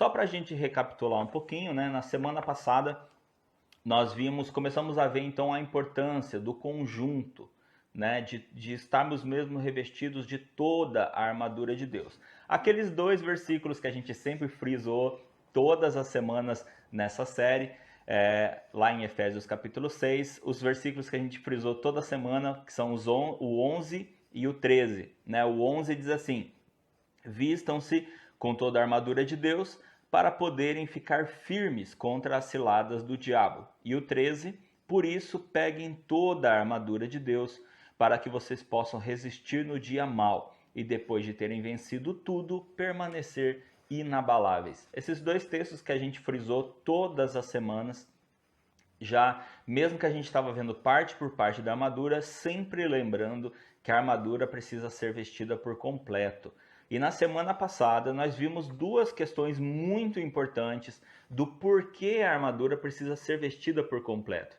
Só para a gente recapitular um pouquinho, né? Na semana passada nós começamos a ver então a importância do conjunto, né, de estarmos mesmo revestidos de toda a armadura de Deus. Aqueles 2 versículos que a gente sempre frisou todas as semanas nessa série, lá em Efésios capítulo 6, os versículos que a gente frisou toda semana, que são o 11 e o 13. Né? O 11 diz assim: vistam-se com toda a armadura de Deus para poderem ficar firmes contra as ciladas do diabo. E o 13, por isso peguem toda a armadura de Deus para que vocês possam resistir no dia mau e depois de terem vencido tudo, permanecer inabaláveis. Esses 2 textos que a gente frisou todas as semanas, já mesmo que a gente estava vendo parte por parte da armadura, sempre lembrando que a armadura precisa ser vestida por completo. E na semana passada nós vimos 2 questões muito importantes do porquê a armadura precisa ser vestida por completo.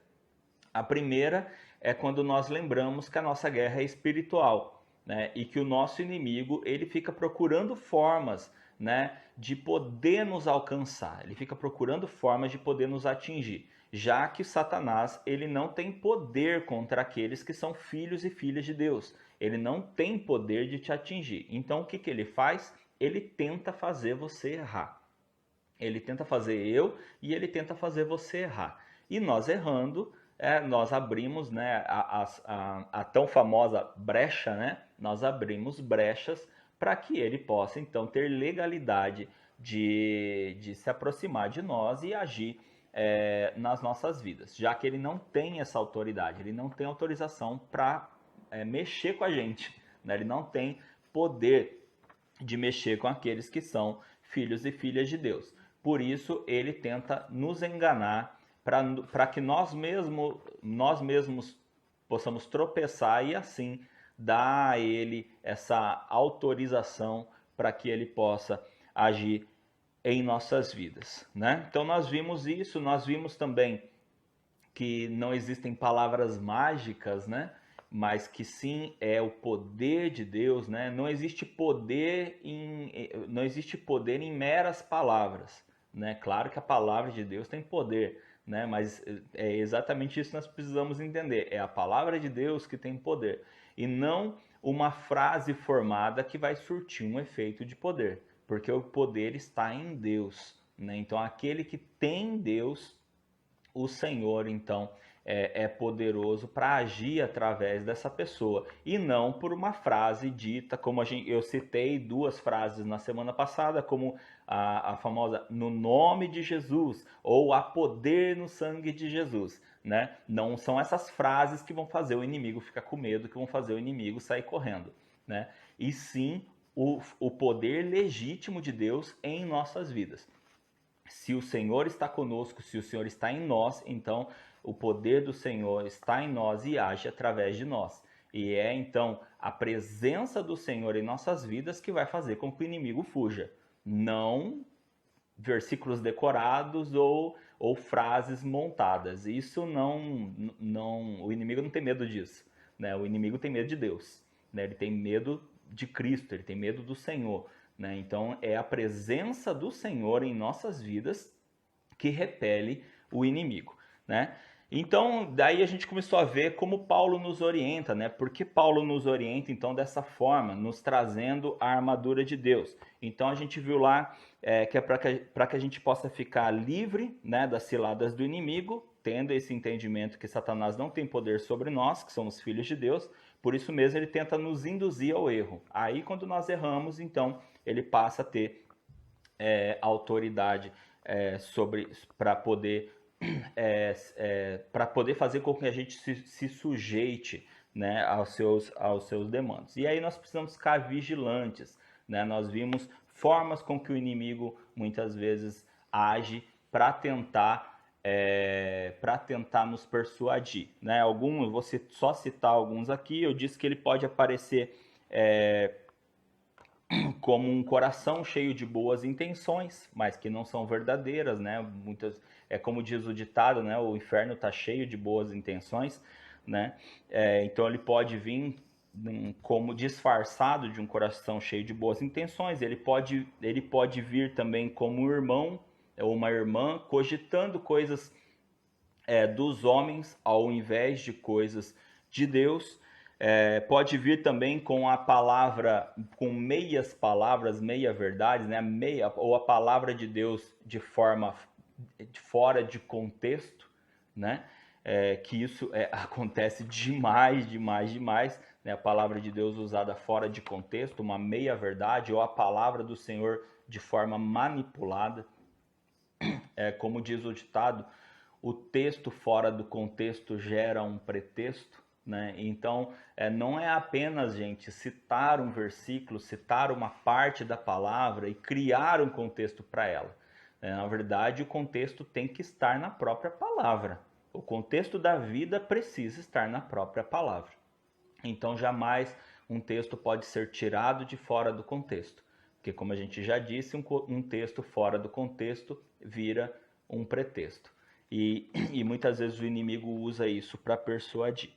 A primeira é quando nós lembramos que a nossa guerra é espiritual, né? E que o nosso inimigo ele fica procurando formas, né, de poder nos alcançar, ele fica procurando formas de poder nos atingir, já que Satanás ele não tem poder contra aqueles que são filhos e filhas de Deus, ele não tem poder de te atingir. Então o que ele faz? Ele tenta fazer você errar, ele tenta fazer ele tenta fazer você errar, e nós errando, nós abrimos, né, a tão famosa brecha, né? Nós abrimos brechas para que ele possa então ter legalidade de se aproximar de nós e agir nas nossas vidas, já que ele não tem essa autoridade, ele não tem autorização para mexer com a gente, né? Ele não tem poder de mexer com aqueles que filhos e filhas de Deus. Por isso ele tenta nos enganar para que nós mesmos possamos tropeçar e assim dar a ele essa autorização para que ele possa agir em nossas vidas, né? Então nós vimos isso, nós vimos também que não existem palavras mágicas, né? Mas que sim é o poder de Deus, né? Não existe poder em meras palavras, né? Claro que a palavra de Deus tem poder, né? Mas é exatamente isso que nós precisamos entender. É a palavra de Deus que tem poder e não uma frase formada que vai surtir um efeito de poder, porque o poder está em Deus, né? Então aquele que tem Deus, o Senhor, então, é poderoso para agir através dessa pessoa e não por uma frase dita, como eu citei 2 frases na semana passada, como a famosa "no nome de Jesus" ou "há poder no sangue de Jesus", né? Não são essas frases que vão fazer o inimigo ficar com medo, que vão fazer o inimigo sair correndo, né? E sim o poder legítimo de Deus em nossas vidas. Se o Senhor está conosco, se o Senhor está em nós, então o poder do Senhor está em nós e age através de nós. E é então a presença do Senhor em nossas vidas que vai fazer com que o inimigo fuja. Não versículos decorados ou frases montadas. Isso o inimigo não tem medo disso, né? O inimigo tem medo de Deus, né? Ele tem medo de Cristo, ele tem medo do Senhor. Né? Então é a presença do Senhor em nossas vidas que repele o inimigo, né? Então daí a gente começou a ver como Paulo nos orienta, né? Porque Paulo nos orienta então dessa forma, nos trazendo a armadura de Deus. Então a gente viu lá que é para que a gente possa ficar livre, né, das ciladas do inimigo, tendo esse entendimento que Satanás não tem poder sobre nós, que somos filhos de Deus. Por isso mesmo ele tenta nos induzir ao erro. Aí quando nós erramos, então ele passa a ter autoridade para poder fazer com que a gente se sujeite, né, aos seus demandos. E aí nós precisamos ficar vigilantes, né? Nós vimos formas com que o inimigo muitas vezes age para tentar nos persuadir, né? Eu vou só citar alguns aqui. Eu disse que ele pode aparecer como um coração cheio de boas intenções, mas que não são verdadeiras, né? Como diz o ditado, né? O inferno está cheio de boas intenções, né? Então ele pode vir como disfarçado de um coração cheio de boas intenções. Ele pode vir também como um irmão ou uma irmã, cogitando coisas dos homens ao invés de coisas de Deus. Pode vir também com a palavra, com meias palavras, meia verdades, né? Ou a palavra de Deus de forma fora de contexto, né? Que isso acontece demais, né? A palavra de Deus usada fora de contexto, uma meia verdade, ou a palavra do Senhor de forma manipulada. Como diz o ditado, o texto fora do contexto gera um pretexto, né? Então, não é apenas, gente, citar um versículo, citar uma parte da palavra e criar um contexto para ela. Na verdade, o contexto tem que estar na própria palavra. O contexto da vida precisa estar na própria palavra. Então, jamais um texto pode ser tirado de fora do contexto. Porque, como a gente já disse, um texto fora do contexto vira um pretexto. E muitas vezes o inimigo usa isso para persuadir.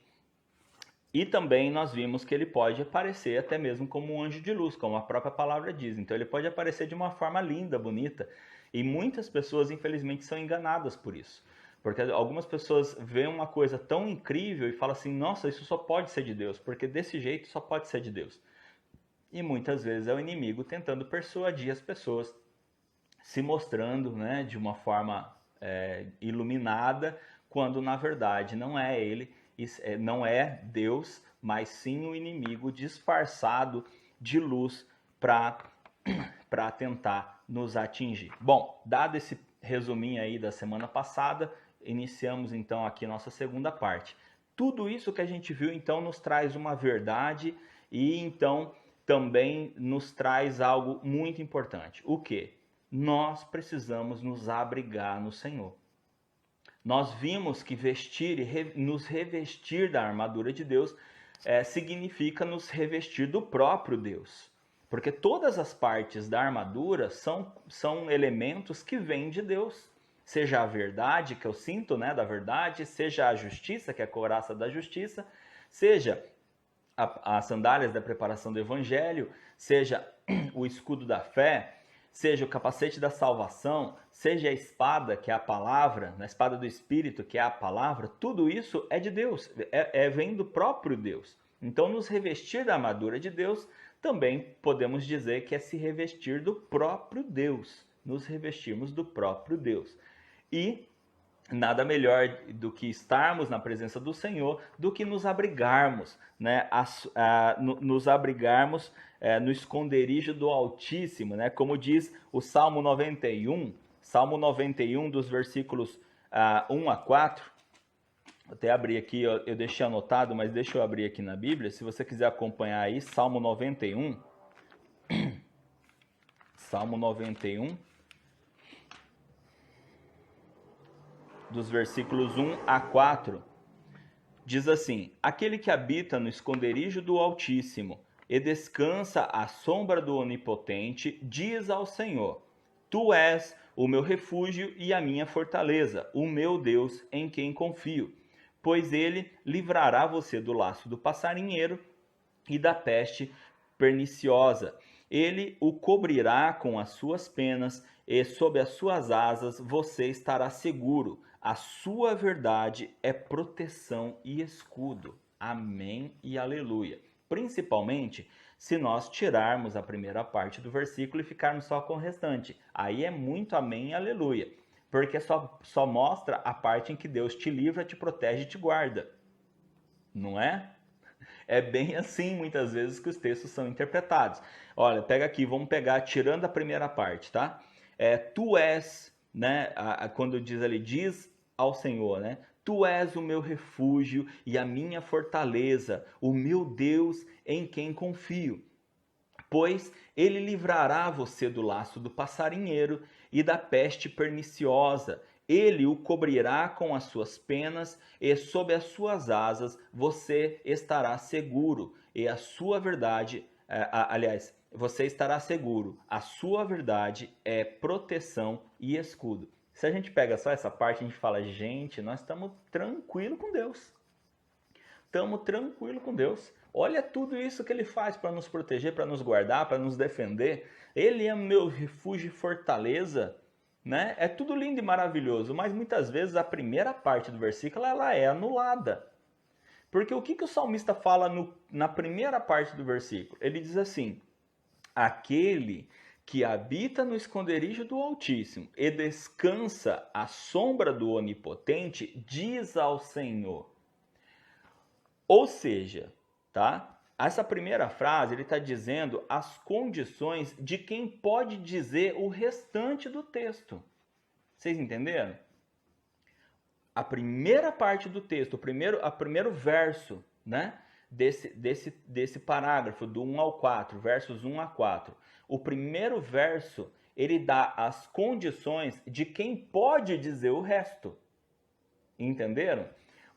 E também nós vimos que ele pode aparecer até mesmo como um anjo de luz, como a própria palavra diz. Então ele pode aparecer de uma forma linda, bonita. E muitas pessoas, infelizmente, são enganadas por isso. Porque algumas pessoas veem uma coisa tão incrível e falam assim, nossa, isso só pode ser de Deus, porque desse jeito só pode ser de Deus. E muitas vezes é o inimigo tentando persuadir as pessoas, se mostrando, né, de uma forma iluminada, quando na verdade não é ele, não é Deus, mas sim o inimigo disfarçado de luz para tentar nos atingir. Bom, dado esse resuminho aí da semana passada, iniciamos então aqui nossa segunda parte. Tudo isso que a gente viu então nos traz uma verdade e então também nos traz algo muito importante. O quê? Nós precisamos nos abrigar no Senhor. Nós vimos que vestir e nos revestir da armadura de Deus significa nos revestir do próprio Deus. Porque todas as partes da armadura são elementos que vêm de Deus. Seja a verdade, que é o cinto, né, da verdade, seja a justiça, que é a couraça da justiça, seja as sandálias da preparação do evangelho, seja o escudo da fé, seja o capacete da salvação, seja a espada, que é a palavra, a espada do Espírito, que é a palavra, tudo isso é de Deus, vem do próprio Deus. Então, nos revestir da armadura de Deus, também podemos dizer que é se revestir do próprio Deus, nos revestirmos do próprio Deus. E nada melhor do que estarmos na presença do Senhor, do que nos abrigarmos, né? Nos abrigarmos no esconderijo do Altíssimo, né? Como diz o Salmo 91, dos versículos 1 a 4. Vou até abrir aqui, eu deixei anotado, mas deixa eu abrir aqui na Bíblia, se você quiser acompanhar aí, Salmo 91. Salmo 91. Dos versículos 1 a 4, diz assim: aquele que habita no esconderijo do Altíssimo e descansa à sombra do Onipotente, diz ao Senhor: tu és o meu refúgio e a minha fortaleza, o meu Deus em quem confio. Pois ele livrará você do laço do passarinheiro e da peste perniciosa. Ele o cobrirá com as suas penas e sob as suas asas você estará seguro. A sua verdade é proteção e escudo. Amém e aleluia. Principalmente se nós tirarmos a primeira parte do versículo e ficarmos só com o restante. Aí é muito amém e aleluia. Porque só mostra a parte em que Deus te livra, te protege e te guarda. Não é? É bem assim, muitas vezes, que os textos são interpretados. Olha, pega aqui, vamos pegar, tirando a primeira parte, tá? Tu és, né? Quando diz ali, diz ao Senhor, né? Tu és o meu refúgio e a minha fortaleza, o meu Deus em quem confio. Pois ele livrará você do laço do passarinheiro e da peste perniciosa. Ele o cobrirá com as suas penas e sob as suas asas você estará seguro. E a sua verdade, você estará seguro. A sua verdade é proteção e escudo. Se a gente pega só essa parte, a gente fala, gente, nós estamos tranquilos com Deus. Estamos tranquilos com Deus. Olha tudo isso que ele faz para nos proteger, para nos guardar, para nos defender. Ele é meu refúgio e fortaleza, né? É tudo lindo e maravilhoso, mas muitas vezes a primeira parte do versículo ela é anulada. Porque o que o salmista fala na primeira parte do versículo? Ele diz assim: aquele que habita no esconderijo do Altíssimo e descansa à sombra do Onipotente, diz ao Senhor. Ou seja, tá? Essa primeira frase ele está dizendo as condições de quem pode dizer o restante do texto. Vocês entenderam? A primeira parte do texto, o primeiro verso, né? Desse parágrafo, do 1 ao 4, versos 1 a 4. O primeiro verso, ele dá as condições de quem pode dizer o resto. Entenderam?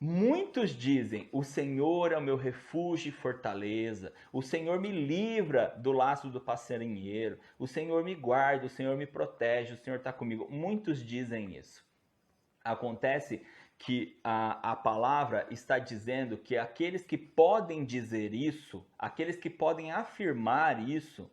Muitos dizem, o Senhor é o meu refúgio e fortaleza, o Senhor me livra do laço do passarinheiro, o Senhor me guarda, o Senhor me protege, o Senhor está comigo. Muitos dizem isso. Acontece que a palavra está dizendo que aqueles que podem dizer isso, aqueles que podem afirmar isso,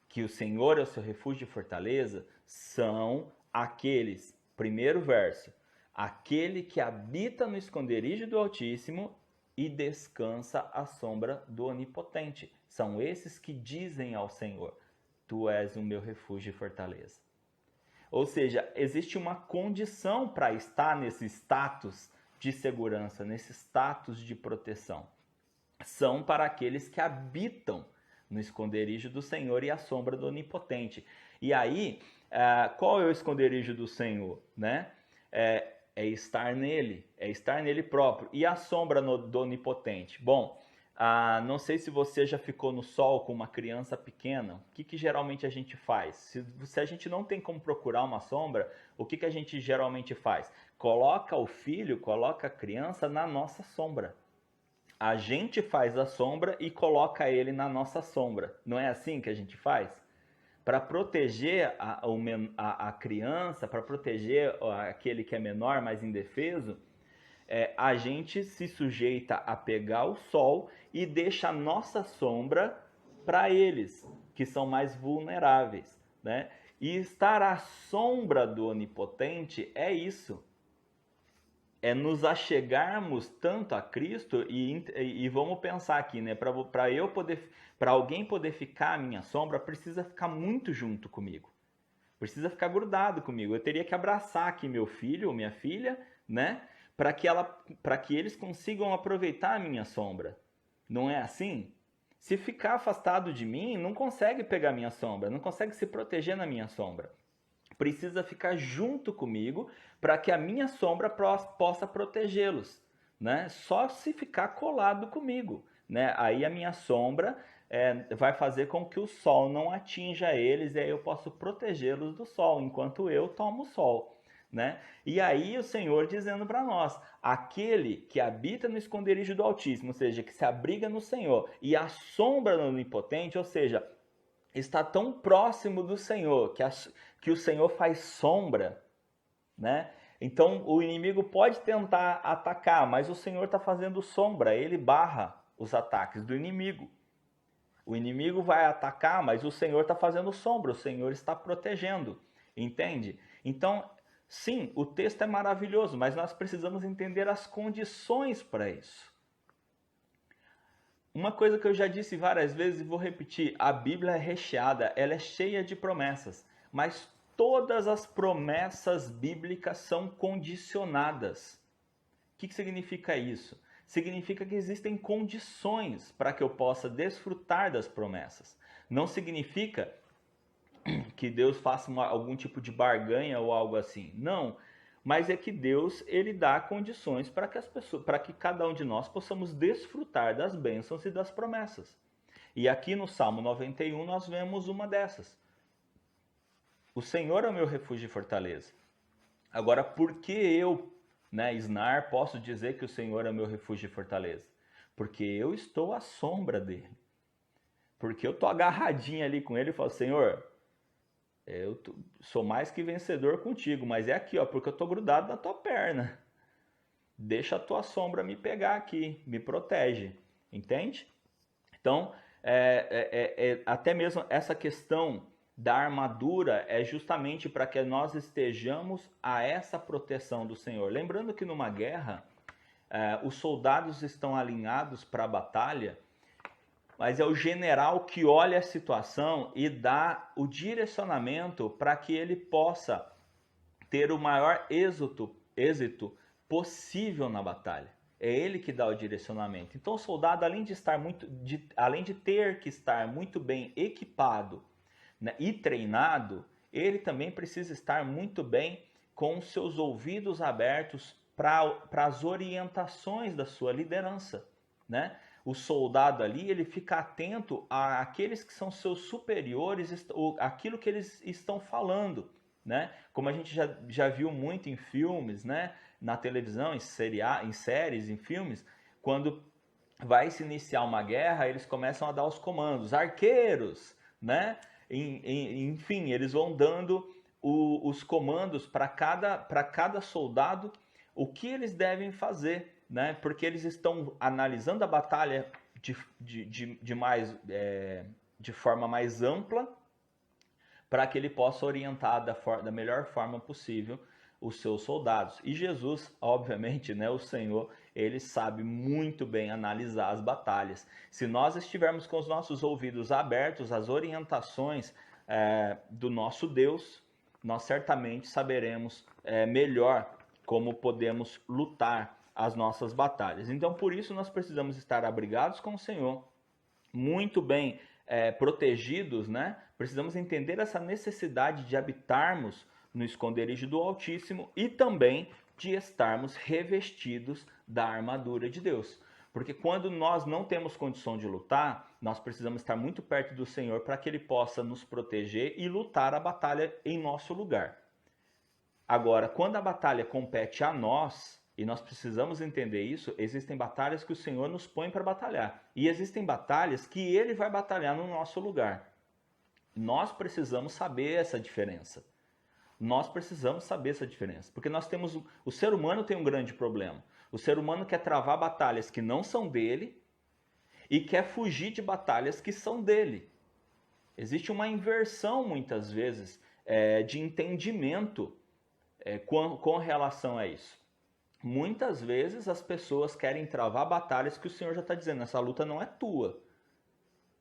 que o Senhor é o seu refúgio e fortaleza, são aqueles, primeiro verso, aquele que habita no esconderijo do Altíssimo e descansa à sombra do Onipotente. São esses que dizem ao Senhor, tu és o meu refúgio e fortaleza. Ou seja, existe uma condição para estar nesse status de segurança, nesse status de proteção. São para aqueles que habitam no esconderijo do Senhor e à sombra do Onipotente. E aí, qual é o esconderijo do Senhor? Né? É estar nele próprio. E a sombra do Onipotente? Bom, não sei se você já ficou no sol com uma criança pequena. O que geralmente a gente faz? Se a gente não tem como procurar uma sombra, o que a gente geralmente faz? Coloca o filho, coloca a criança na nossa sombra. A gente faz a sombra e coloca ele na nossa sombra. Não é assim que a gente faz? Para proteger a criança, para proteger aquele que é menor, mais indefeso, a gente se sujeita a pegar o sol e deixa a nossa sombra para eles, que são mais vulneráveis, né? E estar à sombra do Onipotente é isso. É nos achegarmos tanto a Cristo e vamos pensar aqui, né? Para alguém poder ficar à minha sombra, precisa ficar muito junto comigo. Precisa ficar grudado comigo. Eu teria que abraçar aqui meu filho ou minha filha, né? Para que eles consigam aproveitar a minha sombra. Não é assim? Se ficar afastado de mim, não consegue pegar minha sombra, não consegue se proteger na minha sombra. Precisa ficar junto comigo para que a minha sombra possa protegê-los, né? Só se ficar colado comigo, né? Aí a minha sombra vai fazer com que o sol não atinja eles e aí eu posso protegê-los do sol, enquanto eu tomo sol. Né? E aí o Senhor dizendo para nós, aquele que habita no esconderijo do Altíssimo, ou seja, que se abriga no Senhor, e a sombra do Onipotente, ou seja, está tão próximo do Senhor, que o Senhor faz sombra, né? Então o inimigo pode tentar atacar, mas o Senhor está fazendo sombra, ele barra os ataques do inimigo. O inimigo vai atacar, mas o Senhor está fazendo sombra, o Senhor está protegendo, entende? Então, sim, o texto é maravilhoso, mas nós precisamos entender as condições para isso. Uma coisa que eu já disse várias vezes e vou repetir, a Bíblia é recheada, ela é cheia de promessas, mas todas as promessas bíblicas são condicionadas. O que significa isso? Significa que existem condições para que eu possa desfrutar das promessas. Não significa que Deus faça algum tipo de barganha ou algo assim. Não, mas é que Deus ele dá condições para que cada um de nós possamos desfrutar das bênçãos e das promessas. E aqui no Salmo 91 nós vemos uma dessas. O Senhor é o meu refúgio e fortaleza. Agora, por que eu, Snar, posso dizer que o Senhor é o meu refúgio e fortaleza? Porque eu estou à sombra dele. Porque eu estou agarradinho ali com ele e falo, Senhor, eu sou mais que vencedor contigo, mas é aqui, ó, porque eu estou grudado na tua perna. Deixa a tua sombra me pegar aqui, me protege, entende? Então, até mesmo essa questão da armadura é justamente para que nós estejamos a essa proteção do Senhor. Lembrando que numa guerra, os soldados estão alinhados para a batalha, mas é o general que olha a situação e dá o direcionamento para que ele possa ter o maior êxito possível na batalha. É ele que dá o direcionamento. Então o soldado, além de ter que estar muito bem equipado, né, e treinado, ele também precisa estar muito bem com os seus ouvidos abertos para as orientações da sua liderança, né? O soldado ali, ele fica atento àqueles que são seus superiores, aquilo que eles estão falando, né? Como a gente já viu muito em filmes, né? Na televisão, em séries, em filmes, quando vai se iniciar uma guerra, eles começam a dar os comandos, arqueiros, né? Enfim, eles vão dando os comandos para cada soldado, o que eles devem fazer, né? Porque eles estão analisando a batalha de forma mais ampla, para que ele possa orientar da melhor forma possível os seus soldados. E Jesus, obviamente, né, o Senhor, ele sabe muito bem analisar as batalhas. Se nós estivermos com os nossos ouvidos abertos às orientações do nosso Deus, nós certamente saberemos melhor como podemos lutar as nossas batalhas. Então, por isso, nós precisamos estar abrigados com o Senhor, muito bem protegidos, né? Precisamos entender essa necessidade de habitarmos no esconderijo do Altíssimo e também de estarmos revestidos da armadura de Deus. Porque quando nós não temos condição de lutar, nós precisamos estar muito perto do Senhor para que Ele possa nos proteger e lutar a batalha em nosso lugar. Agora, quando a batalha compete a nós, e nós precisamos entender isso, existem batalhas que o Senhor nos põe para batalhar. E existem batalhas que Ele vai batalhar no nosso lugar. Nós precisamos saber essa diferença. Nós precisamos saber essa diferença. Porque o ser humano tem um grande problema. O ser humano quer travar batalhas que não são dele e quer fugir de batalhas que são dele. Existe uma inversão, muitas vezes, de entendimento com relação a isso. Muitas vezes as pessoas querem travar batalhas que o Senhor já está dizendo, essa luta não é tua.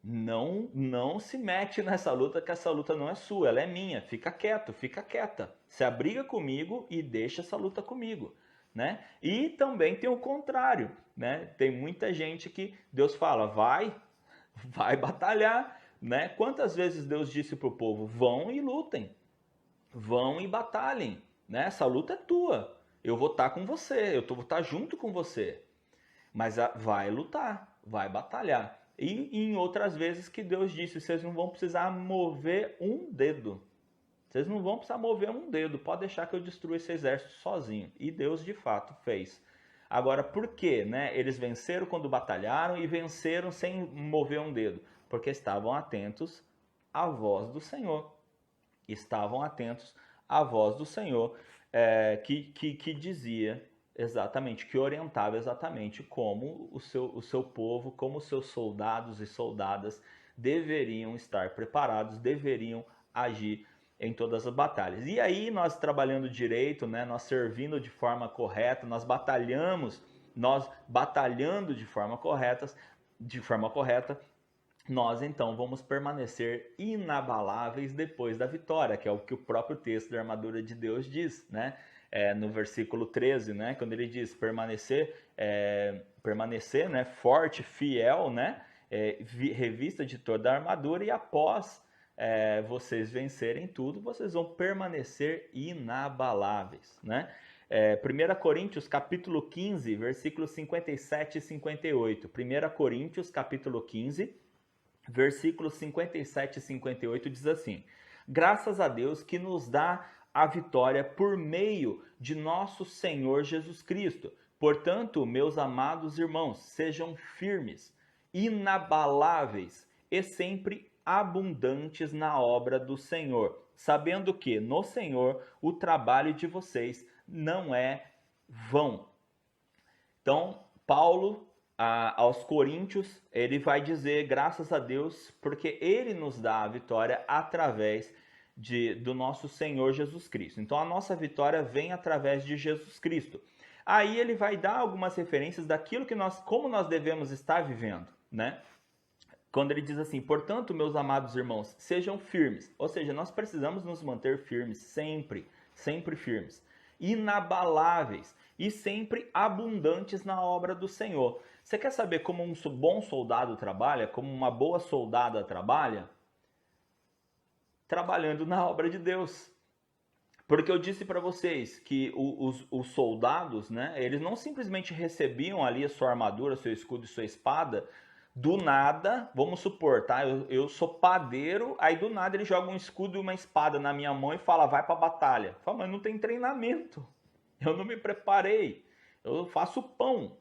Não se mete nessa luta, que essa luta não é sua, ela é minha. Fica quieto, fica quieta. Se abriga comigo e deixa essa luta comigo, né? E também tem o contrário, né? Tem muita gente que Deus fala, vai batalhar, né? Quantas vezes Deus disse para o povo, vão e lutem, vão e batalhem, né? Essa luta é tua, eu vou estar com você, vou estar junto com você, mas vai lutar, vai batalhar. E em outras vezes que Deus disse, vocês não vão precisar mover um dedo. Vocês não vão precisar mover um dedo. Pode deixar que eu destrua esse exército sozinho. E Deus de fato fez. Agora, por quê? Né? Eles venceram quando batalharam e venceram sem mover um dedo. Porque estavam atentos à voz do Senhor. Estavam atentos à voz do Senhor que dizia... exatamente, que orientava exatamente como o seu povo, como os seus soldados e soldadas deveriam estar preparados, deveriam agir em todas as batalhas. E aí nós trabalhando direito, né, nós servindo de forma correta, nós batalhando de forma correta, nós então vamos permanecer inabaláveis depois da vitória, que é o que o próprio texto da armadura de Deus diz, né? No versículo 13, né, quando ele diz permanecer, né, forte, fiel, né, revista de toda a armadura, e após vocês vencerem tudo, vocês vão permanecer inabaláveis, né? 1 Coríntios capítulo 15, versículos 57 e 58. 1 Coríntios capítulo 15, versículos 57 e 58 diz assim: graças a Deus que nos dá a vitória por meio de nosso Senhor Jesus Cristo. Portanto, meus amados irmãos, sejam firmes, inabaláveis e sempre abundantes na obra do Senhor, sabendo que no Senhor o trabalho de vocês não é vão. Então, Paulo aos Coríntios, ele vai dizer graças a Deus, porque ele nos dá a vitória através do nosso Senhor Jesus Cristo. Então a nossa vitória vem através de Jesus Cristo. Aí ele vai dar algumas referências daquilo que como nós devemos estar vivendo, né? Quando ele diz assim, portanto, meus amados irmãos, sejam firmes. Ou seja, nós precisamos nos manter firmes sempre, sempre firmes, inabaláveis e sempre abundantes na obra do Senhor. Você quer saber como um bom soldado trabalha, como uma boa soldada trabalha? Trabalhando na obra de Deus. Porque eu disse para vocês que os soldados, né, eles não simplesmente recebiam ali a sua armadura, seu escudo e sua espada, do nada, vamos supor, tá? Eu sou padeiro, aí do nada ele joga um escudo e uma espada na minha mão e fala, vai pra batalha. Fala, mas não tem treinamento, eu não me preparei, eu faço pão,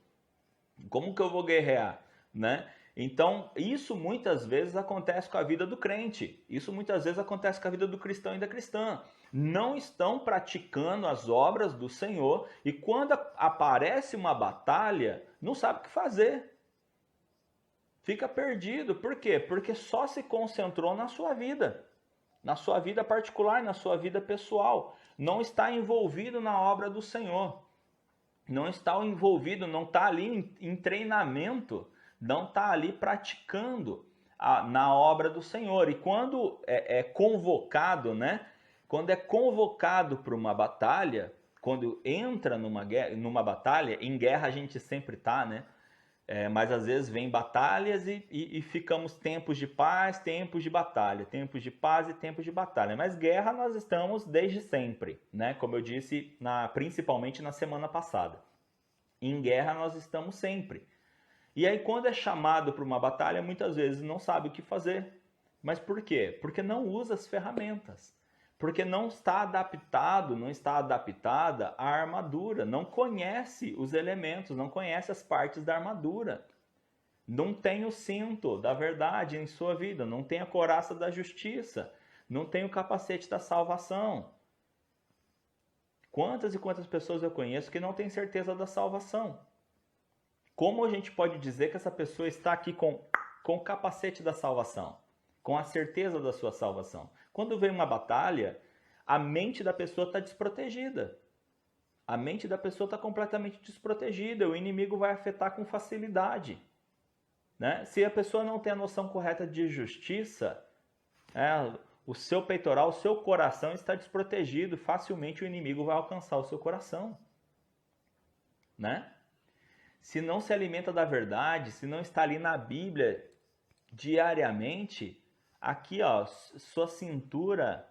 como que eu vou guerrear, né? Então, isso muitas vezes acontece com a vida do crente, isso muitas vezes acontece com a vida do cristão e da cristã. Não estão praticando as obras do Senhor e quando aparece uma batalha, não sabe o que fazer. Fica perdido. Por quê? Porque só se concentrou na sua vida particular, na sua vida pessoal. Não está envolvido na obra do Senhor. Não está envolvido, não está ali em treinamento, não está ali praticando na obra do Senhor. E quando é convocado, né? Quando é convocado para uma batalha, quando entra numa batalha, em guerra a gente sempre está, né? Mas às vezes vem batalhas e ficamos tempos de paz, tempos de batalha, tempos de paz e tempos de batalha. Mas guerra nós estamos desde sempre, né? Como eu disse, principalmente na semana passada. Em guerra nós estamos sempre. E aí quando é chamado para uma batalha, muitas vezes não sabe o que fazer. Mas por quê? Porque não usa as ferramentas. Porque não está adaptado, não está adaptada à armadura, não conhece os elementos, não conhece as partes da armadura. Não tem o cinto da verdade em sua vida, não tem a couraça da justiça, não tem o capacete da salvação. Quantas e quantas pessoas eu conheço que não têm certeza da salvação? Como a gente pode dizer que essa pessoa está aqui com o capacete da salvação? Com a certeza da sua salvação? Quando vem uma batalha, a mente da pessoa está desprotegida. A mente da pessoa está completamente desprotegida. O inimigo vai afetar com facilidade, né? Se a pessoa não tem a noção correta de justiça, o seu peitoral, o seu coração está desprotegido. Facilmente o inimigo vai alcançar o seu coração, né? Se não se alimenta da verdade, se não está ali na Bíblia diariamente, aqui, ó, sua cintura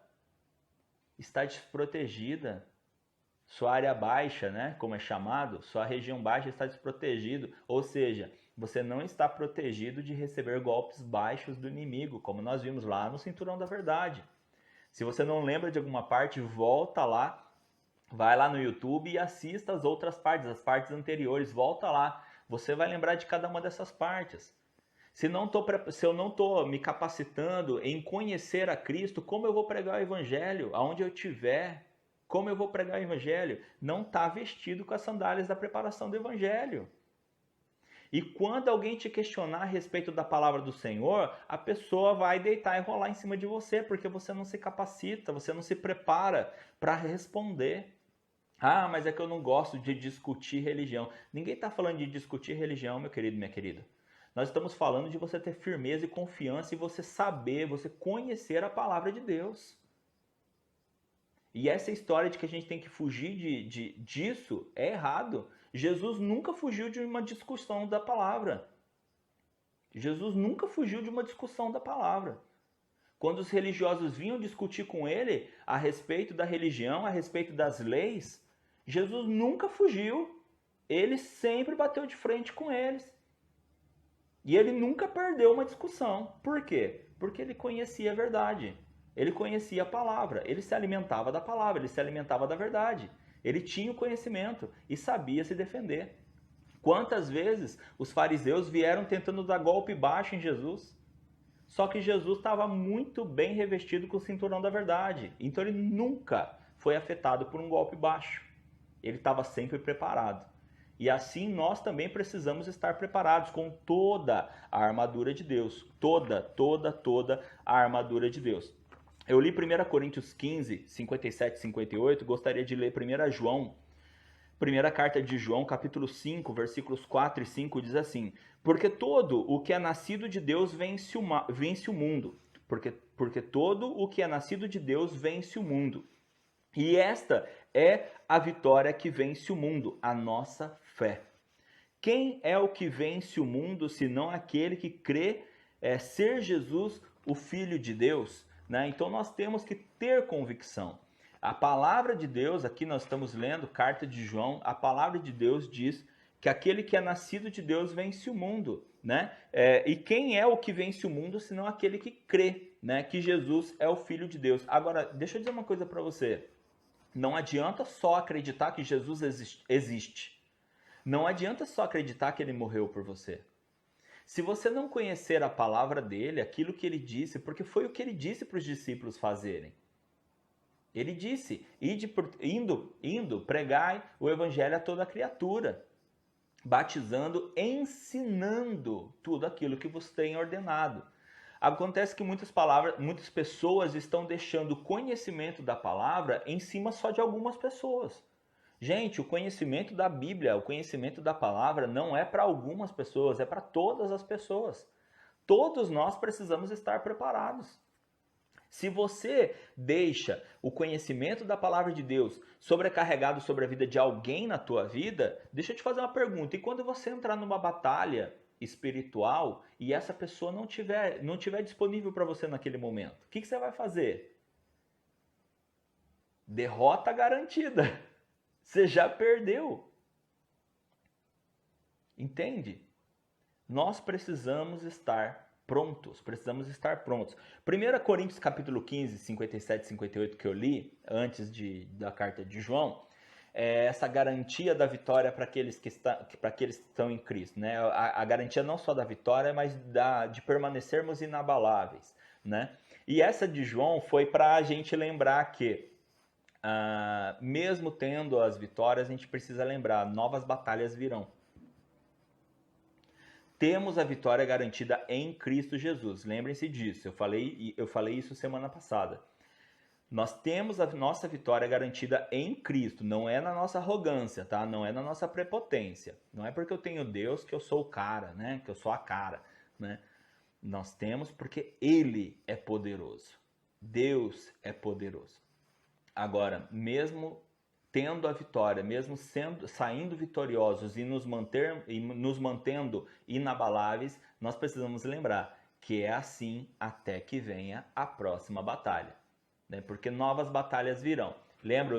está desprotegida, sua área baixa, né, como é chamado, sua região baixa está desprotegida, ou seja, você não está protegido de receber golpes baixos do inimigo, como nós vimos lá no Cinturão da Verdade. Se você não lembra de alguma parte, volta lá, vai lá no YouTube e assista as outras partes, as partes anteriores, volta lá, você vai lembrar de cada uma dessas partes. Se eu não estou me capacitando em conhecer a Cristo, como eu vou pregar o Evangelho? Aonde eu estiver, como eu vou pregar o Evangelho? Não está vestido com as sandálias da preparação do Evangelho. E quando alguém te questionar a respeito da palavra do Senhor, a pessoa vai deitar e rolar em cima de você, porque você não se capacita, você não se prepara para responder. Ah, mas é que eu não gosto de discutir religião. Ninguém está falando de discutir religião, meu querido e minha querida. Nós estamos falando de você ter firmeza e confiança e você saber, você conhecer a palavra de Deus. E essa história de que a gente tem que fugir disso é errado. Jesus nunca fugiu de uma discussão da palavra. Jesus nunca fugiu de uma discussão da palavra. Quando os religiosos vinham discutir com ele a respeito da religião, a respeito das leis, Jesus nunca fugiu. Ele sempre bateu de frente com eles. E ele nunca perdeu uma discussão. Por quê? Porque ele conhecia a verdade. Ele conhecia a palavra. Ele se alimentava da palavra. Ele se alimentava da verdade. Ele tinha o conhecimento e sabia se defender. Quantas vezes os fariseus vieram tentando dar golpe baixo em Jesus? Só que Jesus estava muito bem revestido com o cinturão da verdade. Então ele nunca foi afetado por um golpe baixo. Ele estava sempre preparado. E assim nós também precisamos estar preparados com toda a armadura de Deus. Toda a armadura de Deus. Eu li 1 Coríntios 15, 57 e 58, gostaria de ler 1 João, primeira carta de João, capítulo 5, versículos 4 e 5, diz assim: porque todo o que é nascido de Deus vence o mundo. Porque todo o que é nascido de Deus vence o mundo. E esta é a vitória que vence o mundo, a nossa fé. Quem é o que vence o mundo, senão aquele que crê ser Jesus, o Filho de Deus? Né? Então nós temos que ter convicção. A palavra de Deus, aqui nós estamos lendo, carta de João, a palavra de Deus diz que aquele que é nascido de Deus vence o mundo. Né? E quem é o que vence o mundo, senão aquele que crê, né? Que Jesus é o Filho de Deus. Agora, deixa eu dizer uma coisa para você. Não adianta só acreditar que Jesus existe. Não adianta só acreditar que ele morreu por você. Se você não conhecer a palavra dele, aquilo que ele disse, porque foi o que ele disse para os discípulos fazerem. Ele disse, indo, pregai o evangelho a toda criatura, batizando, ensinando tudo aquilo que vos tem ordenado. Acontece que muitas pessoas estão deixando o conhecimento da palavra em cima só de algumas pessoas. Gente, o conhecimento da Bíblia, o conhecimento da palavra não é para algumas pessoas, é para todas as pessoas. Todos nós precisamos estar preparados. Se você deixa o conhecimento da palavra de Deus sobrecarregado sobre a vida de alguém na tua vida, deixa eu te fazer uma pergunta. E quando você entrar numa batalha espiritual e essa pessoa não tiver disponível para você naquele momento, o que você vai fazer? Derrota garantida. Você já perdeu. Entende? Nós precisamos estar prontos. 1 Coríntios capítulo 15, 57 e 58 que eu li antes da carta de João, é essa garantia da vitória para aqueles que estão em Cristo. Né? A garantia não só da vitória, mas de permanecermos inabaláveis. Né? E essa de João foi para a gente lembrar que mesmo tendo as vitórias, a gente precisa lembrar, novas batalhas virão. Temos a vitória garantida em Cristo Jesus. Lembrem-se disso. Eu falei isso semana passada. Nós temos a nossa vitória garantida em Cristo. Não é na nossa arrogância, tá? Não é na nossa prepotência. Não é porque eu tenho Deus que eu sou o cara, né? Que eu sou a cara, né? Nós temos porque Ele é poderoso. Deus é poderoso. Agora, mesmo tendo a vitória, mesmo saindo vitoriosos e nos mantendo inabaláveis, nós precisamos lembrar que é assim até que venha a próxima batalha, né? Porque novas batalhas virão. Lembra,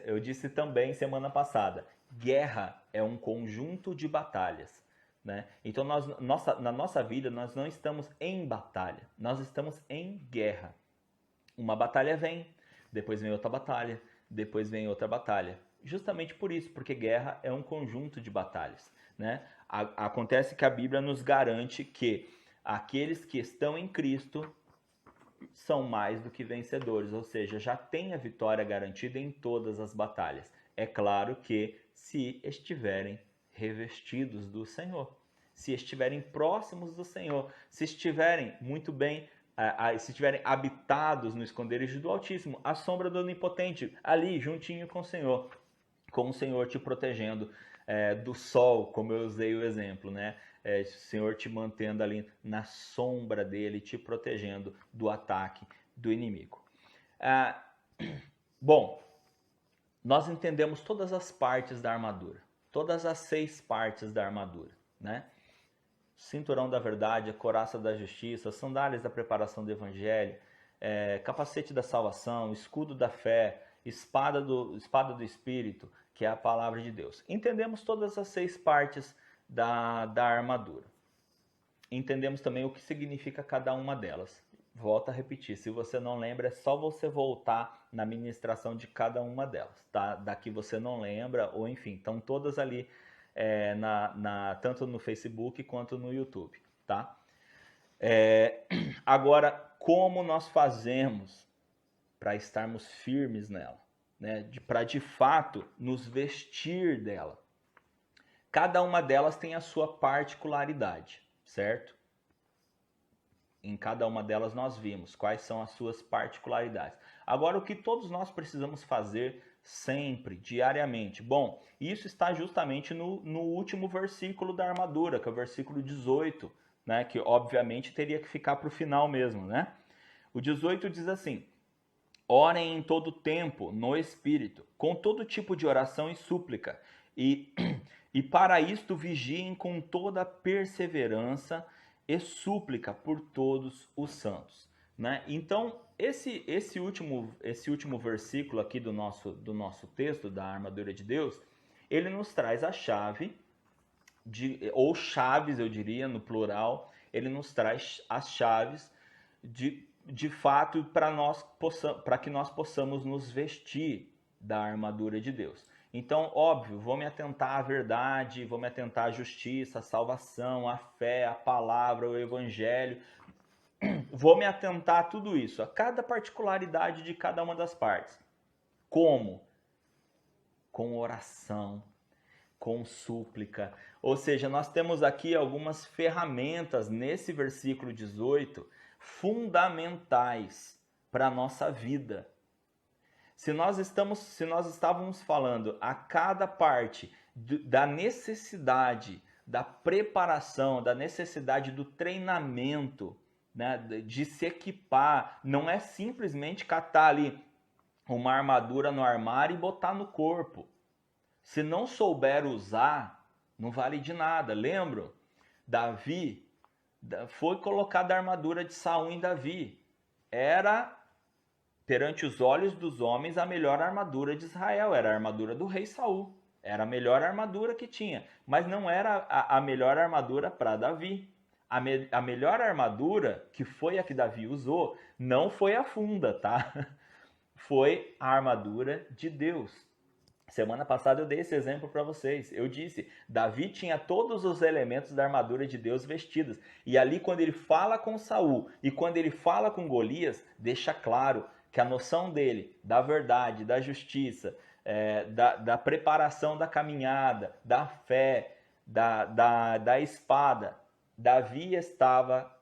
eu disse também semana passada, guerra é um conjunto de batalhas. Né? Então, na nossa vida, nós não estamos em batalha, nós estamos em guerra. Uma batalha vem, depois vem outra batalha, depois vem outra batalha. Justamente por isso, porque guerra é um conjunto de batalhas. Né? Acontece que a Bíblia nos garante que aqueles que estão em Cristo são mais do que vencedores, ou seja, já tem a vitória garantida em todas as batalhas. É claro que se estiverem revestidos do Senhor, se estiverem próximos do Senhor, se estiverem muito bem, se estiverem habitados no esconderijo do Altíssimo, à sombra do Onipotente, ali juntinho com o Senhor te protegendo do sol, como eu usei o exemplo, né? O Senhor te mantendo ali na sombra dele, te protegendo do ataque do inimigo. Bom, nós entendemos todas as partes da armadura, todas as 6 partes da armadura, né? Cinturão da verdade, a couraça da justiça, sandálias da preparação do evangelho, capacete da salvação, escudo da fé, espada do Espírito, que é a palavra de Deus. Entendemos todas as 6 partes da armadura. Entendemos também o que significa cada uma delas. Volto a repetir, se você não lembra, é só você voltar na ministração de cada uma delas, tá? Daqui você não lembra, ou enfim, estão todas ali, tanto no Facebook quanto no YouTube, tá? Agora, como nós fazemos para estarmos firmes nela, né? Para de fato nos vestir dela? Cada uma delas tem a sua particularidade, certo? Em cada uma delas nós vimos quais são as suas particularidades. Agora, o que todos nós precisamos fazer sempre, diariamente? Bom, isso está justamente no último versículo da armadura, que é o versículo 18, né? Que obviamente teria que ficar para o final mesmo, né? O 18 diz assim: orem em todo tempo no Espírito, com todo tipo de oração e súplica, e para isto vigiem com toda perseverança e súplica por todos os santos. Né? Então, esse último versículo aqui do nosso texto, da armadura de Deus, ele nos traz a chave, ou chaves, eu diria, no plural, ele nos traz as chaves de fato para que nós possamos nos vestir da armadura de Deus. Então, óbvio, vou me atentar à verdade, vou me atentar à justiça, à salvação, à fé, à palavra, ao evangelho. Vou me atentar a tudo isso, a cada particularidade de cada uma das partes. Como? Com oração, com súplica. Ou seja, nós temos aqui algumas ferramentas nesse versículo 18 fundamentais para a nossa vida. Se nós estávamos falando a cada parte da necessidade, da preparação, da necessidade do treinamento, né, de se equipar, não é simplesmente catar ali uma armadura no armário e botar no corpo. Se não souber usar, não vale de nada. Lembram? Davi foi colocada a armadura de Saul em Davi. Era, perante os olhos dos homens, a melhor armadura de Israel. Era a armadura do rei Saul. Era a melhor armadura que tinha. Mas não era a melhor armadura para Davi. A melhor armadura, que foi a que Davi usou, não foi a funda, tá? Foi a armadura de Deus. Semana passada eu dei esse exemplo para vocês. Eu disse, Davi tinha todos os elementos da armadura de Deus vestidos. E ali quando ele fala com Saul e quando ele fala com Golias, deixa claro que a noção dele, da verdade, da justiça, da preparação da caminhada, da fé, da espada, Davi estava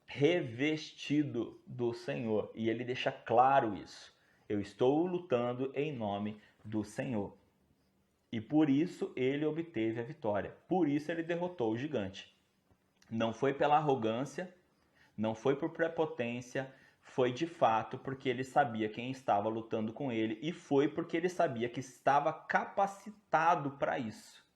revestido do Senhor. E ele deixa claro isso. Eu estou lutando em nome do Senhor. E por isso ele obteve a vitória. Por isso ele derrotou o gigante. Não foi pela arrogância, não foi por prepotência, foi de fato porque ele sabia quem estava lutando com ele e foi porque ele sabia que estava capacitado para isso.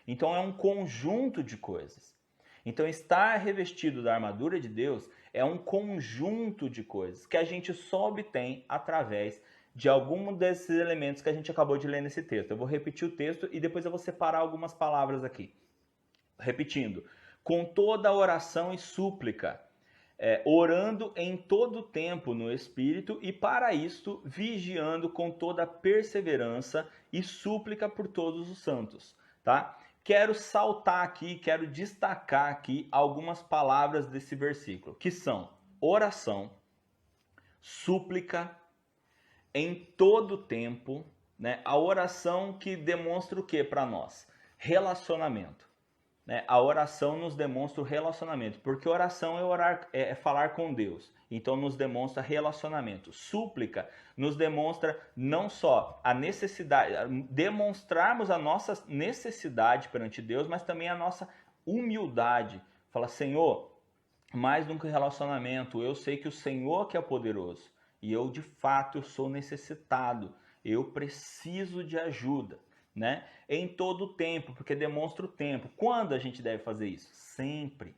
Então é um conjunto de coisas. Então estar revestido da armadura de Deus é um conjunto de coisas que a gente só obtém através de algum desses elementos que a gente acabou de ler nesse texto. Eu vou repetir o texto e depois eu vou separar algumas palavras aqui. Repetindo, com toda oração e súplica, orando em todo tempo no Espírito e para isto vigiando com toda perseverança e súplica por todos os santos, tá? Quero saltar aqui, quero destacar aqui algumas palavras desse versículo, que são oração, súplica, em todo tempo, né? A oração que demonstra o que para nós? Relacionamento. Né? A oração nos demonstra o relacionamento, porque oração é falar com Deus, então nos demonstra relacionamento. Súplica nos demonstra não só a necessidade, demonstrarmos a nossa necessidade perante Deus, mas também a nossa humildade. Fala, Senhor, mais do que relacionamento, eu sei que o Senhor que é poderoso e eu de fato sou necessitado, eu preciso de ajuda. Né? Em todo o tempo, porque demonstra o tempo. Quando a gente deve fazer isso? Sempre.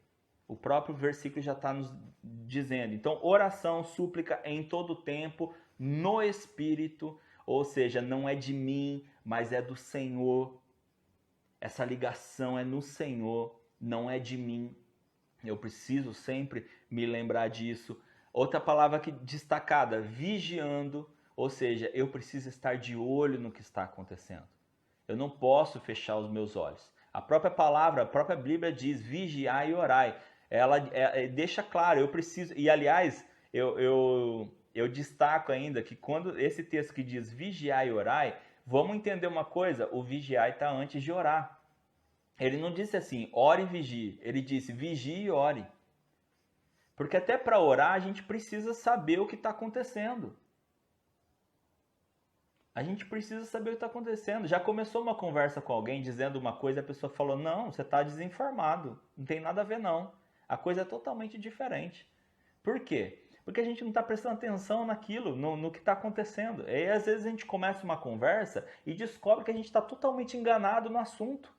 O próprio versículo já está nos dizendo. Então, oração, súplica em todo o tempo, no Espírito, ou seja, não é de mim, mas é do Senhor. Essa ligação é no Senhor, não é de mim. Eu preciso sempre me lembrar disso. Outra palavra aqui destacada, vigiando, ou seja, eu preciso estar de olho no que está acontecendo. Eu não posso fechar os meus olhos. A própria palavra, a própria Bíblia diz, vigiai e orai. Ela deixa claro, eu preciso... E, aliás, eu destaco ainda que quando esse texto que diz vigiai e orai, vamos entender uma coisa, o vigiai está antes de orar. Ele não disse assim, ore e vigie. Ele disse, vigie e ore. Porque até para orar a gente precisa saber o que está acontecendo. A gente precisa saber o que está acontecendo. Já começou uma conversa com alguém dizendo uma coisa e a pessoa falou, não, você está desinformado. Não tem nada a ver não. A coisa é totalmente diferente. Por quê? Porque a gente não está prestando atenção naquilo, no que está acontecendo. E aí, às vezes a gente começa uma conversa e descobre que a gente está totalmente enganado no assunto.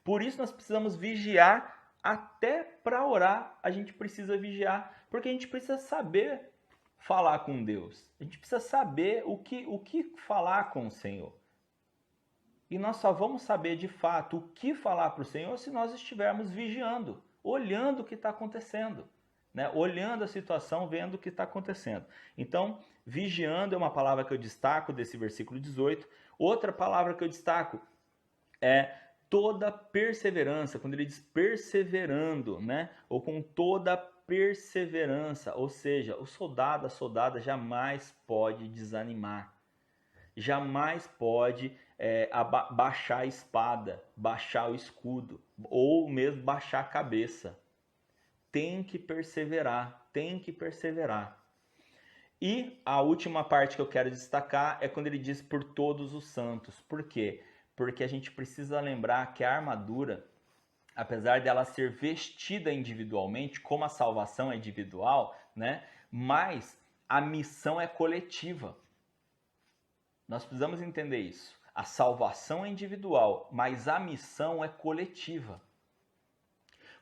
Por isso nós precisamos vigiar, até para orar a gente precisa vigiar, porque a gente precisa saber falar com Deus. A gente precisa saber o que falar com o Senhor. E nós só vamos saber de fato o que falar para o Senhor se nós estivermos vigiando, olhando o que está acontecendo, né? Olhando a situação, vendo o que está acontecendo. Então, vigiando é uma palavra que eu destaco desse versículo 18. Outra palavra que eu destaco é toda perseverança, quando ele diz perseverando, né? Ou com toda perseverança, ou seja, o soldado, a soldada jamais pode desanimar, jamais pode baixar a espada, baixar o escudo, ou mesmo baixar a cabeça. Tem que perseverar, tem que perseverar. E a última parte que eu quero destacar é quando ele diz por todos os santos. Por quê? Porque a gente precisa lembrar que a armadura, apesar dela ser vestida individualmente, como a salvação é individual, né? Mas a missão é coletiva. Nós precisamos entender isso. A salvação é individual, mas a missão é coletiva.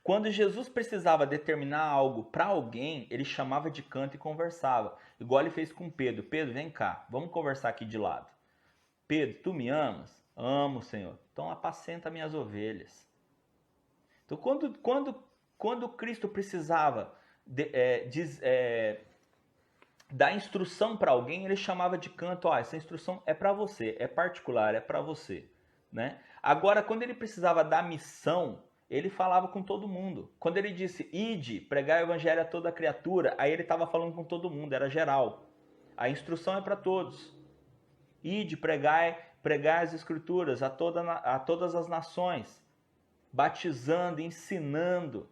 Quando Jesus precisava determinar algo para alguém, ele chamava de canto e conversava. Igual ele fez com Pedro. Pedro, vem cá, vamos conversar aqui de lado. Pedro, tu me amas? Amo, Senhor. Então apacenta minhas ovelhas. Então quando Cristo precisava dar instrução para alguém, ele chamava de canto. Essa instrução é para você, é particular, é para você, né? Agora, quando ele precisava dar missão, ele falava com todo mundo. Quando ele disse, ide, pregar o evangelho a toda criatura, aí ele estava falando com todo mundo, era geral. A instrução é para todos. Ide, pregai as escrituras a todas as nações, batizando, ensinando.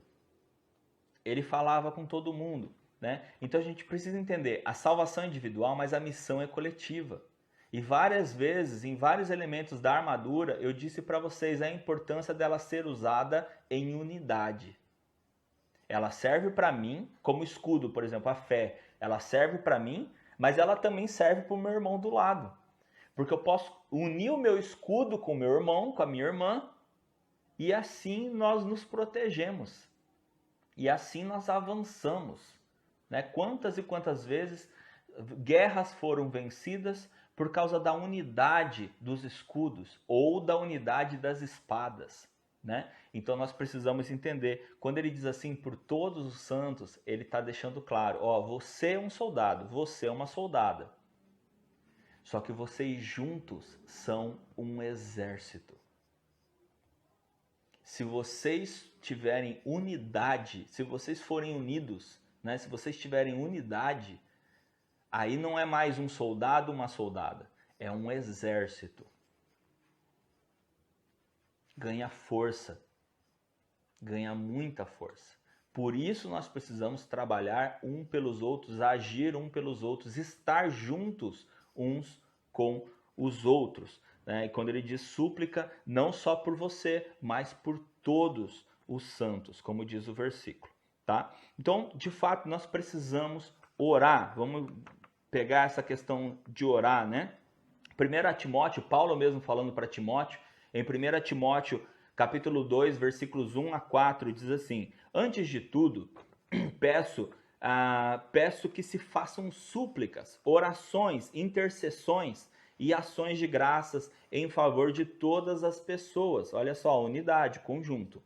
Ele falava com todo mundo, né? Então a gente precisa entender, a salvação é individual, mas a missão é coletiva. E várias vezes, em vários elementos da armadura, eu disse para vocês a importância dela ser usada em unidade. Ela serve para mim como escudo, por exemplo, a fé. Ela serve para mim, mas ela também serve para o meu irmão do lado. Porque eu posso unir o meu escudo com o meu irmão, com a minha irmã, e assim nós nos protegemos. E assim nós avançamos, né? Quantas e quantas vezes guerras foram vencidas por causa da unidade dos escudos ou da unidade das espadas, né? Então nós precisamos entender, quando ele diz assim, por todos os santos, ele está deixando claro, ó, você é um soldado, você é uma soldada. Só que vocês juntos são um exército. Se vocês tiverem unidade, se vocês forem unidos, né? Se vocês tiverem unidade, aí não é mais um soldado, uma soldada, é um exército. Ganha força, ganha muita força. Por isso nós precisamos trabalhar um pelos outros, agir um pelos outros, estar juntos uns com os outros, né? E quando ele diz súplica, não só por você, mas por todos os santos, como diz o versículo, tá? Então, de fato, nós precisamos orar. Vamos pegar essa questão de orar, né? 1 Timóteo, Paulo mesmo falando para Timóteo, em 1 Timóteo, capítulo 2, versículos 1 a 4, diz assim: antes de tudo, peço que se façam súplicas, orações, intercessões e ações de graças em favor de todas as pessoas. Olha só, unidade, conjunto.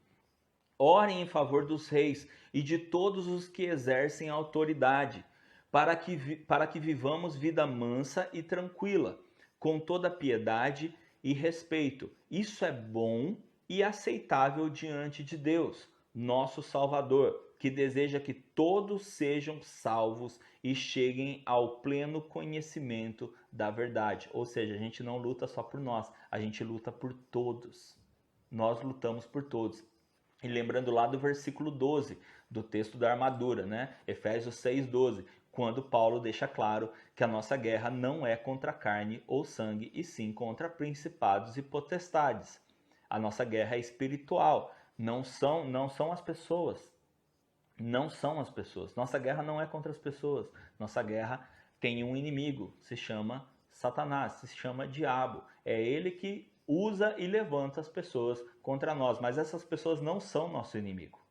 Orem em favor dos reis e de todos os que exercem autoridade, para que vivamos vida mansa e tranquila, com toda piedade e respeito. Isso é bom e aceitável diante de Deus, nosso Salvador, que deseja que todos sejam salvos e cheguem ao pleno conhecimento da verdade. Ou seja, a gente não luta só por nós, a gente luta por todos. nós lutamos por todos. E lembrando lá do versículo 12 do texto da armadura, né? Efésios 6:12, quando Paulo deixa claro que a nossa guerra não é contra carne ou sangue, e sim contra principados e potestades. A nossa guerra é espiritual, não são as pessoas. Não são as pessoas. Nossa guerra não é contra as pessoas. Nossa guerra tem um inimigo, se chama Satanás, se chama diabo. É ele que usa e levanta as pessoas contra nós, mas essas pessoas não são nosso inimigo.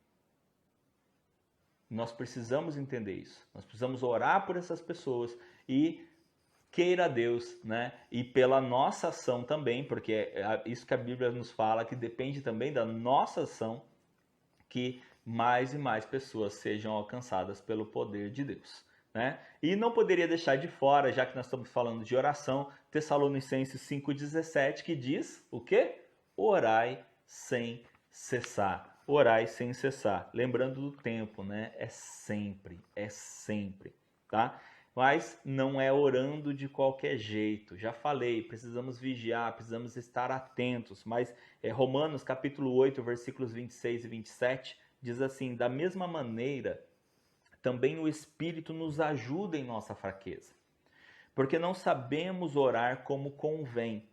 Nós precisamos entender isso. Nós precisamos orar por essas pessoas e queira Deus, né? E pela nossa ação também, porque é isso que a Bíblia nos fala, que depende também da nossa ação, que mais e mais pessoas sejam alcançadas pelo poder de Deus, né? E não poderia deixar de fora, já que nós estamos falando de oração, Tessalonicenses 5,17, que diz o quê? Orai sem cessar. Orai sem cessar. Lembrando do tempo, né? É sempre, tá? Mas não é orando de qualquer jeito. Já falei, precisamos vigiar, precisamos estar atentos. Mas Romanos capítulo 8, versículos 26 e 27, diz assim: da mesma maneira, também o Espírito nos ajuda em nossa fraqueza. Porque não sabemos orar como convém,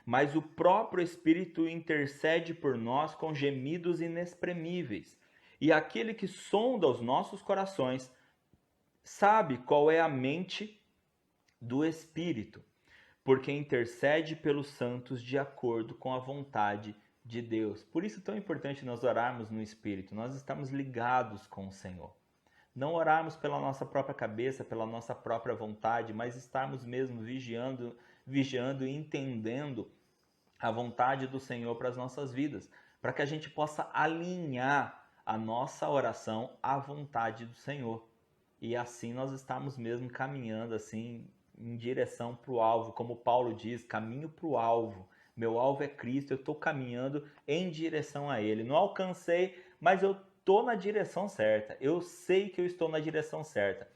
mas o próprio Espírito intercede por nós com gemidos inexprimíveis. E aquele que sonda os nossos corações sabe qual é a mente do Espírito, porque intercede pelos santos de acordo com a vontade de Deus. Por isso é tão importante nós orarmos no Espírito, nós estamos ligados com o Senhor. Não orarmos pela nossa própria cabeça, pela nossa própria vontade, mas estarmos mesmo vigiando e entendendo a vontade do Senhor para as nossas vidas, para que a gente possa alinhar a nossa oração à vontade do Senhor. E assim nós estamos mesmo caminhando assim em direção para o alvo, como Paulo diz, caminho para o alvo. Meu alvo é Cristo, eu estou caminhando em direção a Ele. Não alcancei, mas eu estou na direção certa. Eu sei que eu estou na direção certa.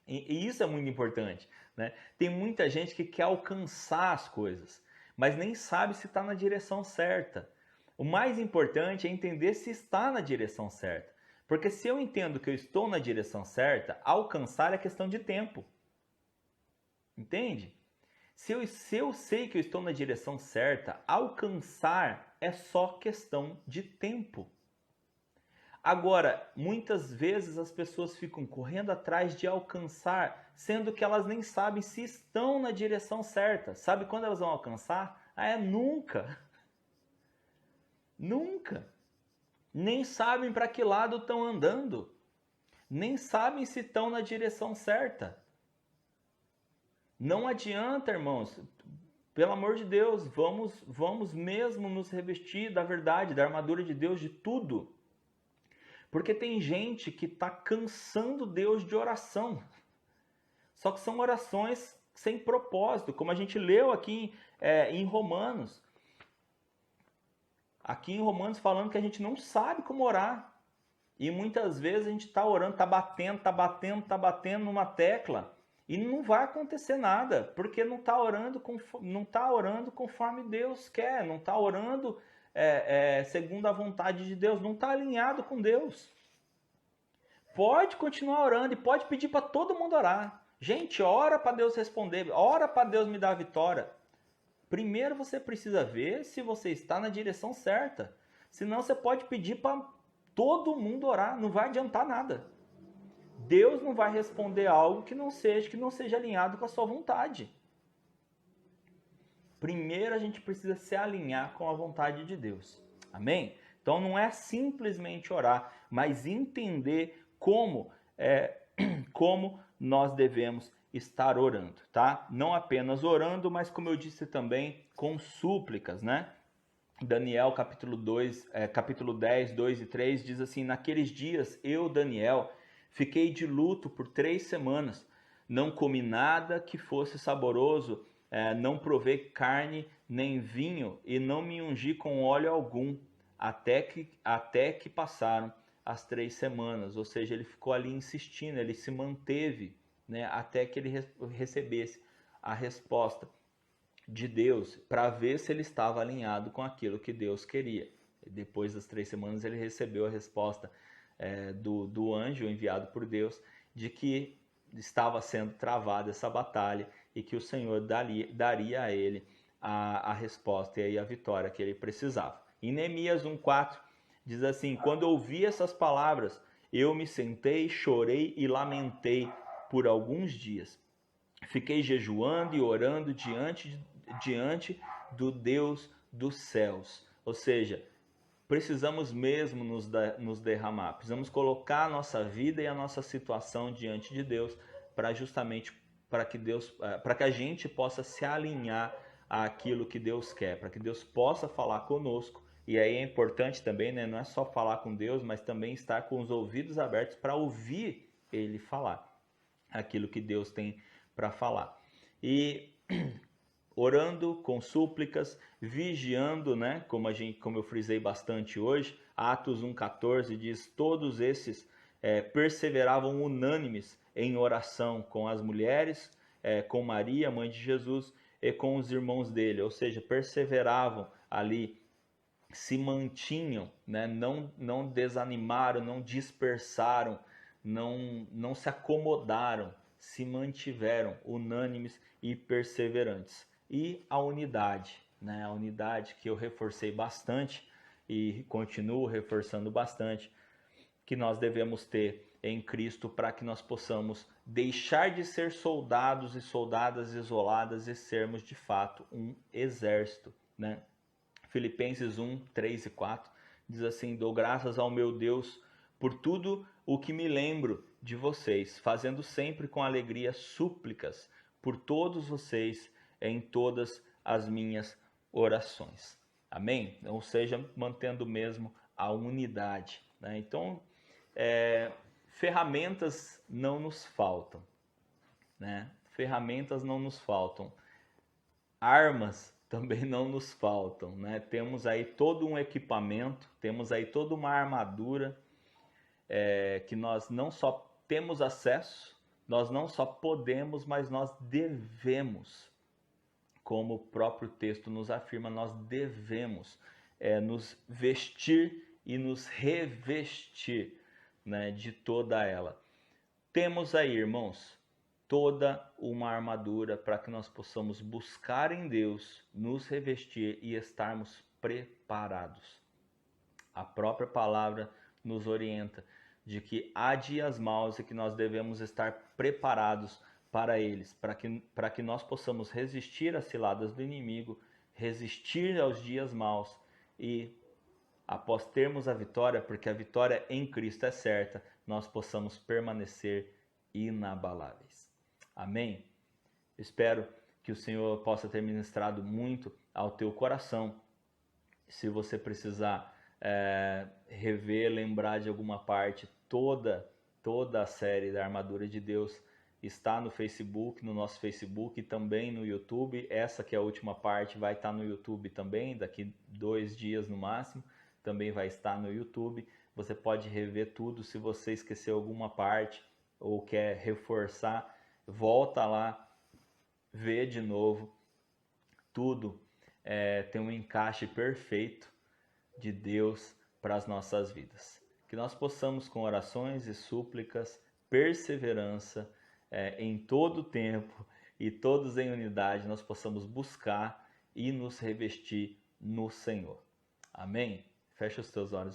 E isso é muito importante, né? Tem muita gente que quer alcançar as coisas, mas nem sabe se está na direção certa. O mais importante é entender se está na direção certa. Porque se eu entendo que eu estou na direção certa, alcançar é questão de tempo. Entende? Se eu sei que eu estou na direção certa, alcançar é só questão de tempo. Agora, muitas vezes as pessoas ficam correndo atrás de alcançar, sendo que elas nem sabem se estão na direção certa. Sabe quando elas vão alcançar? Nunca. Nunca. Nem sabem para que lado estão andando. Nem sabem se estão na direção certa. Não adianta, irmãos. Pelo amor de Deus, vamos mesmo nos revestir da verdade, da armadura de Deus, de tudo. Porque tem gente que está cansando Deus de oração. Só que são orações sem propósito, como a gente leu aqui em Romanos. Aqui em Romanos falando que a gente não sabe como orar. E muitas vezes a gente está orando, está batendo numa tecla e não vai acontecer nada, porque não está orando conforme Deus quer, não está orando segundo a vontade de Deus, não está alinhado com Deus. Pode continuar orando e pode pedir para todo mundo orar. Gente, ora para Deus responder, ora para Deus me dar a vitória. Primeiro você precisa ver se você está na direção certa. Senão você pode pedir para todo mundo orar, não vai adiantar nada. Deus não vai responder algo que não seja alinhado com a sua vontade. Primeiro a gente precisa se alinhar com a vontade de Deus. Amém? Então não é simplesmente orar, mas entender como nós devemos estar orando, tá? Não apenas orando, mas como eu disse também, com súplicas, né? Daniel capítulo 10, 2 e 3 diz assim: naqueles dias eu, Daniel, fiquei de luto por 3 semanas, não comi nada que fosse saboroso, não provei carne nem vinho e não me ungi com óleo algum, até que passaram as 3 semanas. Ou seja, ele ficou ali insistindo, ele se manteve, né, até que ele recebesse a resposta. de Deus para ver se ele estava alinhado com aquilo que Deus queria. Depois das 3 semanas ele recebeu a resposta do anjo enviado por Deus de que estava sendo travada essa batalha e que o Senhor daria a ele a resposta e aí a vitória que ele precisava. Em Neemias 1,4 diz assim: quando ouvi essas palavras, eu me sentei, chorei e lamentei por alguns dias. Fiquei jejuando e orando diante do Deus dos céus. Ou seja, precisamos mesmo nos derramar, precisamos colocar a nossa vida e a nossa situação diante de Deus para que a gente possa se alinhar àquilo que Deus quer, para que Deus possa falar conosco. E aí é importante também, né, não é só falar com Deus, mas também estar com os ouvidos abertos para ouvir Ele falar aquilo que Deus tem para falar. E orando com súplicas, vigiando, né? Como eu frisei bastante hoje, Atos 1,14 diz: todos esses perseveravam unânimes em oração com as mulheres, com Maria, mãe de Jesus, e com os irmãos dele, ou seja, perseveravam ali, se mantinham, né? Não desanimaram, não dispersaram, não se acomodaram, se mantiveram unânimes e perseverantes. E a unidade, né? A unidade que eu reforcei bastante e continuo reforçando bastante, que nós devemos ter em Cristo para que nós possamos deixar de ser soldados e soldadas isoladas e sermos de fato um exército, né? Filipenses 1, 3 e 4 diz assim: dou graças ao meu Deus por tudo o que me lembro de vocês, fazendo sempre com alegria súplicas por todos vocês em todas as minhas orações. Amém? Ou seja, mantendo mesmo a unidade, né? Então, ferramentas não nos faltam, né? Ferramentas não nos faltam. Armas também não nos faltam, né? Temos aí todo um equipamento, temos aí toda uma armadura que nós não só temos acesso, nós não só podemos, mas nós devemos, como o próprio texto nos afirma, nós devemos nos vestir e nos revestir, né, de toda ela. Temos aí, irmãos, toda uma armadura para que nós possamos buscar em Deus, nos revestir e estarmos preparados. A própria palavra nos orienta de que há dias maus e que nós devemos estar preparados para eles, para que nós possamos resistir às ciladas do inimigo, resistir aos dias maus e, após termos a vitória, porque a vitória em Cristo é certa, nós possamos permanecer inabaláveis. Amém? Espero que o Senhor possa ter ministrado muito ao teu coração. Se você precisar rever, lembrar de alguma parte, toda a série da Armadura de Deus está no Facebook, no nosso Facebook e também no YouTube. Essa que é a última parte vai estar no YouTube também, daqui 2 dias no máximo, também vai estar no YouTube. Você pode rever tudo. Se você esqueceu alguma parte ou quer reforçar, volta lá, vê de novo. Tudo tem um encaixe perfeito de Deus para as nossas vidas. Que nós possamos, com orações e súplicas, perseverança em todo o tempo e todos em unidade, nós possamos buscar e nos revestir no Senhor. Amém? Fecha os teus olhos.